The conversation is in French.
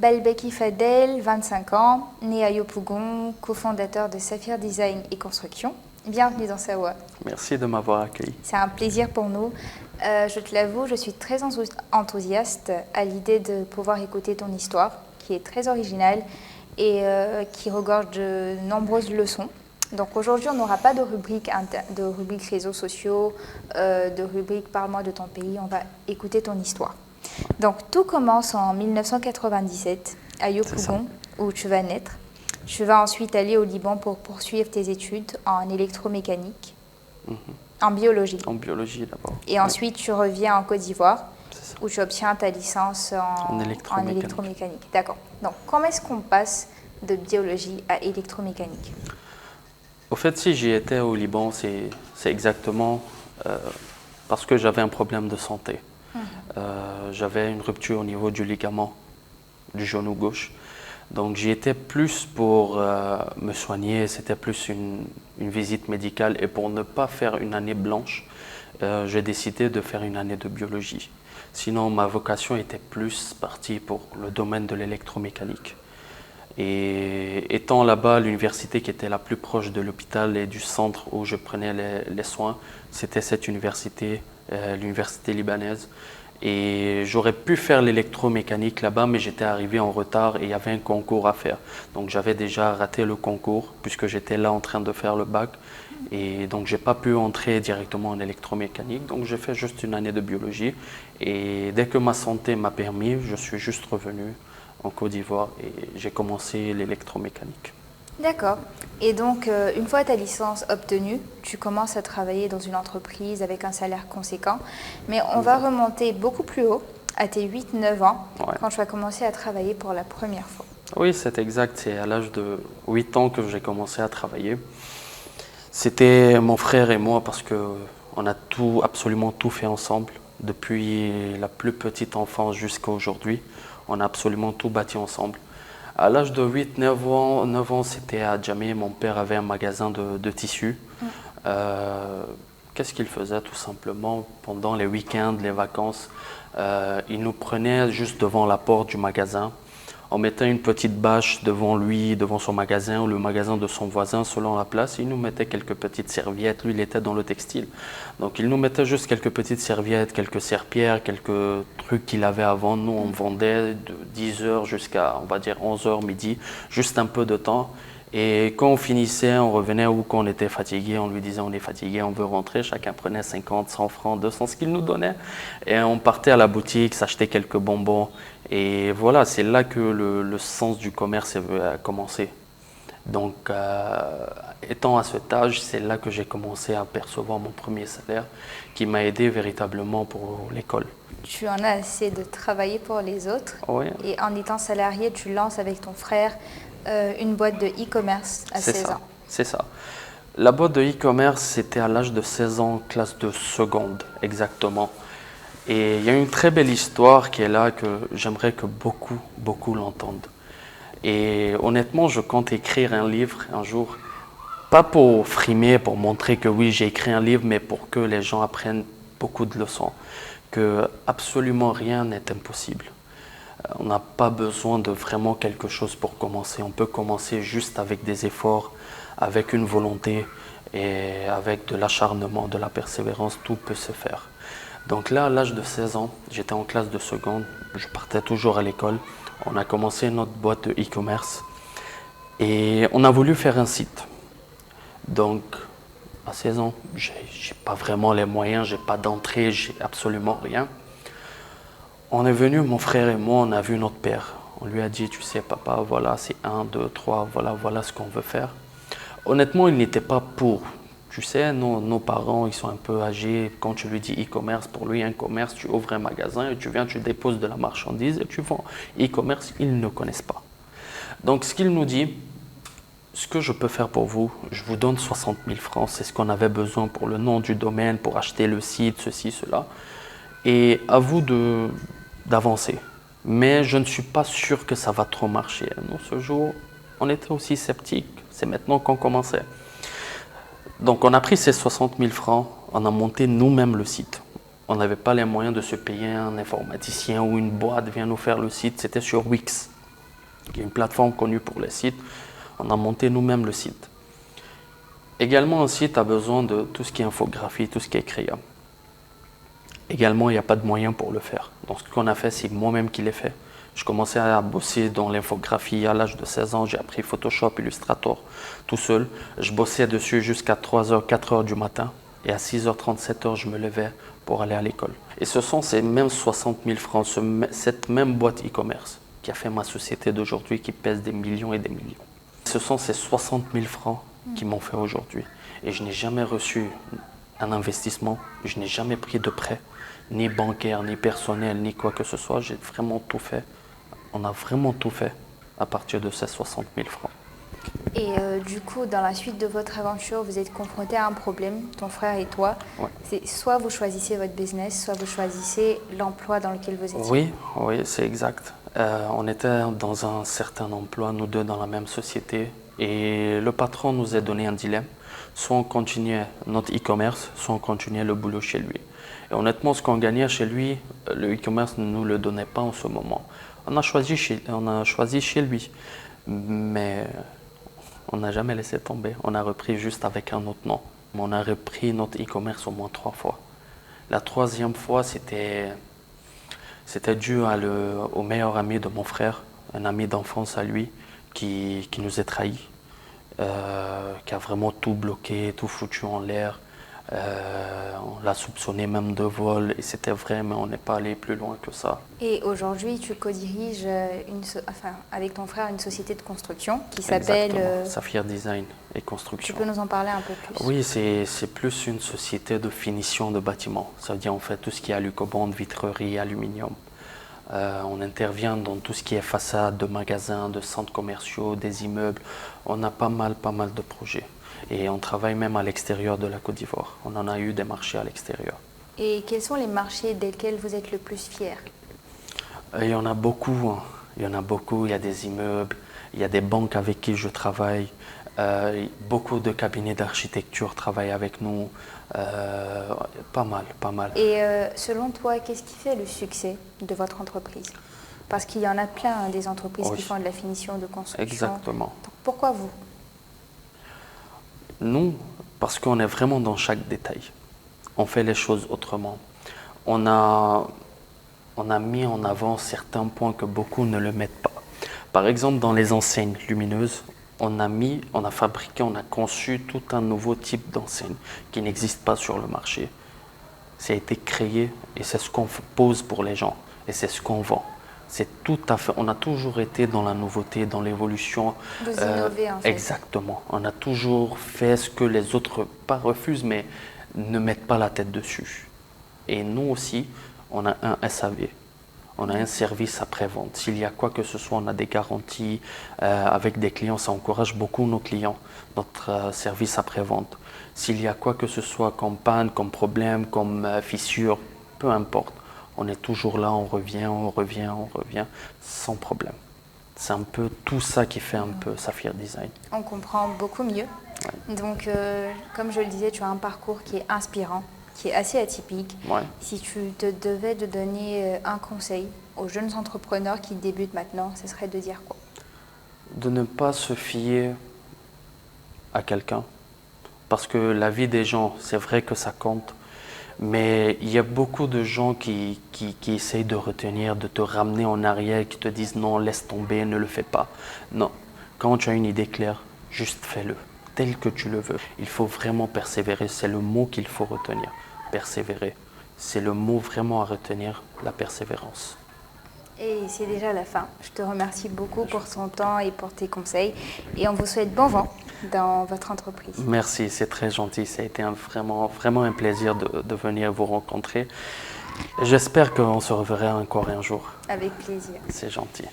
Balbeki Fadel, 25 ans, né à Yopougon, cofondateur de Saphir Design et Construction. Bienvenue dans Sawa. Merci de m'avoir accueilli. C'est un plaisir pour nous. Je te l'avoue, je suis très enthousiaste à l'idée de pouvoir écouter ton histoire, qui est très originale et qui regorge de nombreuses leçons. Donc aujourd'hui, on n'aura pas de rubrique réseaux sociaux, de rubrique Parle-moi de ton pays. On va écouter ton histoire. Donc tout commence en 1997 à Yopougon, où tu vas naître. Tu vas ensuite aller au Liban pour poursuivre tes études en électromécanique, en biologie. En biologie d'abord. Et ensuite, tu reviens en Côte d'Ivoire, où tu obtiens ta licence en électromécanique. D'accord. Donc, comment est-ce qu'on passe de biologie à électromécanique? Au fait, si j'y étais au Liban, c'est exactement parce que j'avais un problème de santé. J'avais une rupture au niveau du ligament du genou gauche. Donc j'y étais plus pour me soigner, c'était plus une visite médicale. Et pour ne pas faire une année blanche, j'ai décidé de faire une année de biologie. Sinon, ma vocation était plus partie pour le domaine de l'électromécanique. Et étant là-bas, l'université qui était la plus proche de l'hôpital et du centre où je prenais les soins, c'était cette université, l'université libanaise. Et j'aurais pu faire l'électromécanique là-bas, mais j'étais arrivé en retard et il y avait un concours à faire. Donc j'avais déjà raté le concours puisque j'étais là en train de faire le bac. Et donc j'ai pas pu entrer directement en électromécanique. Donc j'ai fait juste une année de biologie. Et dès que ma santé m'a permis, je suis juste revenu en Côte d'Ivoire et j'ai commencé l'électromécanique. D'accord. Et donc, une fois ta licence obtenue, tu commences à travailler dans une entreprise avec un salaire conséquent. Mais on va remonter beaucoup plus haut, à tes 8-9 ans, quand tu as commencé à travailler pour la première fois. Oui, c'est exact. C'est à l'âge de 8 ans que j'ai commencé à travailler. C'était mon frère et moi parce qu'on a absolument tout fait ensemble. Depuis la plus petite enfance jusqu'à aujourd'hui, on a absolument tout bâti ensemble. À l'âge de 8-9 ans, c'était à Djamé. Mon père avait un magasin de tissus. Qu'est-ce qu'il faisait tout simplement pendant les week-ends, les vacances? Il nous prenait juste devant la porte du magasin. On mettait une petite bâche devant lui, devant son magasin ou le magasin de son voisin selon la place. Il nous mettait quelques petites serviettes. Lui, il était dans le textile. Donc, il nous mettait juste quelques petites serviettes, quelques serpillères, quelques trucs qu'il avait avant. Nous, on vendait de 10h jusqu'à, on va dire, 11h, midi, juste un peu de temps. Et quand on finissait, on revenait ou quand on était fatigué, on lui disait on est fatigué, on veut rentrer. Chacun prenait 50, 100 francs, 200, ce qu'il nous donnait. Et on partait à la boutique, s'acheter quelques bonbons. Et voilà, c'est là que le sens du commerce a commencé. Donc, étant à cet âge, c'est là que j'ai commencé à percevoir mon premier salaire qui m'a aidé véritablement pour l'école. Tu en as assez de travailler pour les autres. Oui. Et en étant salarié, tu lances avec ton frère une boîte de e-commerce à 16 ans. C'est ça. La boîte de e-commerce, c'était à l'âge de 16 ans, classe de seconde, exactement. Et il y a une très belle histoire qui est là que j'aimerais que beaucoup l'entendent. Et honnêtement, je compte écrire un livre un jour, pas pour frimer, pour montrer que oui, j'ai écrit un livre, mais pour que les gens apprennent beaucoup de leçons, que absolument rien n'est impossible. On n'a pas besoin de vraiment quelque chose pour commencer. On peut commencer juste avec des efforts, avec une volonté et avec de l'acharnement, de la persévérance, tout peut se faire. Donc là, à l'âge de 16 ans, j'étais en classe de seconde, je partais toujours à l'école. On a commencé notre boîte de e-commerce et on a voulu faire un site. Donc, à 16 ans, j'ai pas vraiment les moyens, j'ai pas d'entrée, j'ai absolument rien. On est venu, mon frère et moi, on a vu notre père. On lui a dit, tu sais papa, voilà, c'est 1, 2, 3, voilà ce qu'on veut faire. Honnêtement, il n'était pas pour. Tu sais, nos parents, ils sont un peu âgés. Quand tu lui dis e-commerce, pour lui, un commerce, tu ouvres un magasin et tu viens, tu déposes de la marchandise et tu vends. E-commerce, ils ne connaissent pas. Donc, ce qu'il nous dit, ce que je peux faire pour vous, je vous donne 60 000 francs. C'est ce qu'on avait besoin pour le nom du domaine, pour acheter le site, ceci, cela. Et à vous d'avancer. Mais je ne suis pas sûr que ça va trop marcher. Nous, ce jour, on était aussi sceptiques. C'est maintenant qu'on commençait. Donc, on a pris ces 60 000 francs, on a monté nous-mêmes le site. On n'avait pas les moyens de se payer un informaticien ou une boîte vient nous faire le site, c'était sur Wix. qui est une plateforme connue pour les sites. On a monté nous-mêmes le site. Également, un site a besoin de tout ce qui est infographie, tout ce qui est créa. Également, il n'y a pas de moyens pour le faire. Donc, ce qu'on a fait, c'est moi-même qui l'ai fait. Je commençais à bosser dans l'infographie à l'âge de 16 ans. J'ai appris Photoshop, Illustrator, tout seul. Je bossais dessus jusqu'à 3h, 4h du matin. Et à 6h30, 7h, je me levais pour aller à l'école. Et ce sont ces mêmes 60 000 francs, cette même boîte e-commerce qui a fait ma société d'aujourd'hui qui pèse des millions et des millions. Ce sont ces 60 000 francs qui m'ont fait aujourd'hui. Et je n'ai jamais reçu un investissement, je n'ai jamais pris de prêt, ni bancaire, ni personnel, ni quoi que ce soit. J'ai vraiment tout fait. On a vraiment tout fait à partir de ces 60 000 francs. Et du coup, dans la suite de votre aventure, vous êtes confronté à un problème, ton frère et toi. Ouais. C'est soit vous choisissez votre business, soit vous choisissez l'emploi dans lequel vous étiez. Oui, c'est exact. On était dans un certain emploi, nous deux dans la même société. Et le patron nous a donné un dilemme. Soit on continuait notre e-commerce, soit on continuait le boulot chez lui. Et honnêtement, ce qu'on gagnait chez lui, le e-commerce ne nous le donnait pas en ce moment. On a choisi chez lui. Mais on n'a jamais laissé tomber. On a repris juste avec un autre nom. On a repris notre e-commerce au moins 3 fois. La 3e fois, c'était dû au meilleur ami de mon frère, un ami d'enfance à lui, qui nous a trahis, qui a vraiment tout bloqué, tout foutu en l'air. On l'a soupçonné même de vol et c'était vrai, mais on n'est pas allé plus loin que ça. Et aujourd'hui, tu co-diriges avec ton frère une société de construction qui s'appelle Saphir Design et Construction. Tu peux nous en parler un peu plus? Oui, c'est plus une société de finition de bâtiments. Ça veut dire on fait tout ce qui est alucobande, vitrerie, aluminium. On intervient dans tout ce qui est façade de magasins, de centres commerciaux, des immeubles. On a pas mal de projets. Et on travaille même à l'extérieur de la Côte d'Ivoire. On en a eu des marchés à l'extérieur. Et quels sont les marchés desquels vous êtes le plus fier? Il y en a beaucoup. Hein. Il y en a beaucoup. Il y a des immeubles, il y a des banques avec qui je travaille. Beaucoup de cabinets d'architecture travaillent avec nous. Pas mal. Et selon toi, qu'est-ce qui fait le succès de votre entreprise? Parce qu'il y en a plein, des entreprises qui font de la finition de construction. Exactement. Donc, pourquoi vous? Nous, parce qu'on est vraiment dans chaque détail. On fait les choses autrement. On a mis en avant certains points que beaucoup ne le mettent pas. Par exemple, dans les enseignes lumineuses, on a fabriqué, on a conçu tout un nouveau type d'enseigne qui n'existe pas sur le marché. Ça a été créé et c'est ce qu'on pose pour les gens et c'est ce qu'on vend. C'est tout à fait. On a toujours été dans la nouveauté, dans l'évolution. Vous innovez en fait. Exactement. On a toujours fait ce que les autres pas refusent, mais ne mettent pas la tête dessus. Et nous aussi, on a un SAV. On a un service après-vente. S'il y a quoi que ce soit, on a des garanties avec des clients. Ça encourage beaucoup nos clients, notre service après-vente. S'il y a quoi que ce soit comme panne, comme problème, comme fissure, peu importe. On est toujours là, on revient, sans problème. C'est un peu tout ça qui fait un peu Saphir Design. On comprend beaucoup mieux. Ouais. Donc, comme je le disais, tu as un parcours qui est inspirant, qui est assez atypique. Ouais. Si tu te devais de donner un conseil aux jeunes entrepreneurs qui débutent maintenant, ce serait de dire quoi? De ne pas se fier à quelqu'un. Parce que la vie des gens, c'est vrai que ça compte. Mais il y a beaucoup de gens qui essayent de retenir, de te ramener en arrière, qui te disent non, laisse tomber, ne le fais pas. Non, quand tu as une idée claire, juste fais-le, tel que tu le veux. Il faut vraiment persévérer, c'est le mot qu'il faut retenir, persévérer. C'est le mot vraiment à retenir, la persévérance. Et c'est déjà la fin. Je te remercie beaucoup pour ton temps et pour tes conseils. Et on vous souhaite bon vent dans votre entreprise. Merci, c'est très gentil. Ça a été vraiment un plaisir de venir vous rencontrer. J'espère qu'on se reverra encore un jour. Avec plaisir. C'est gentil.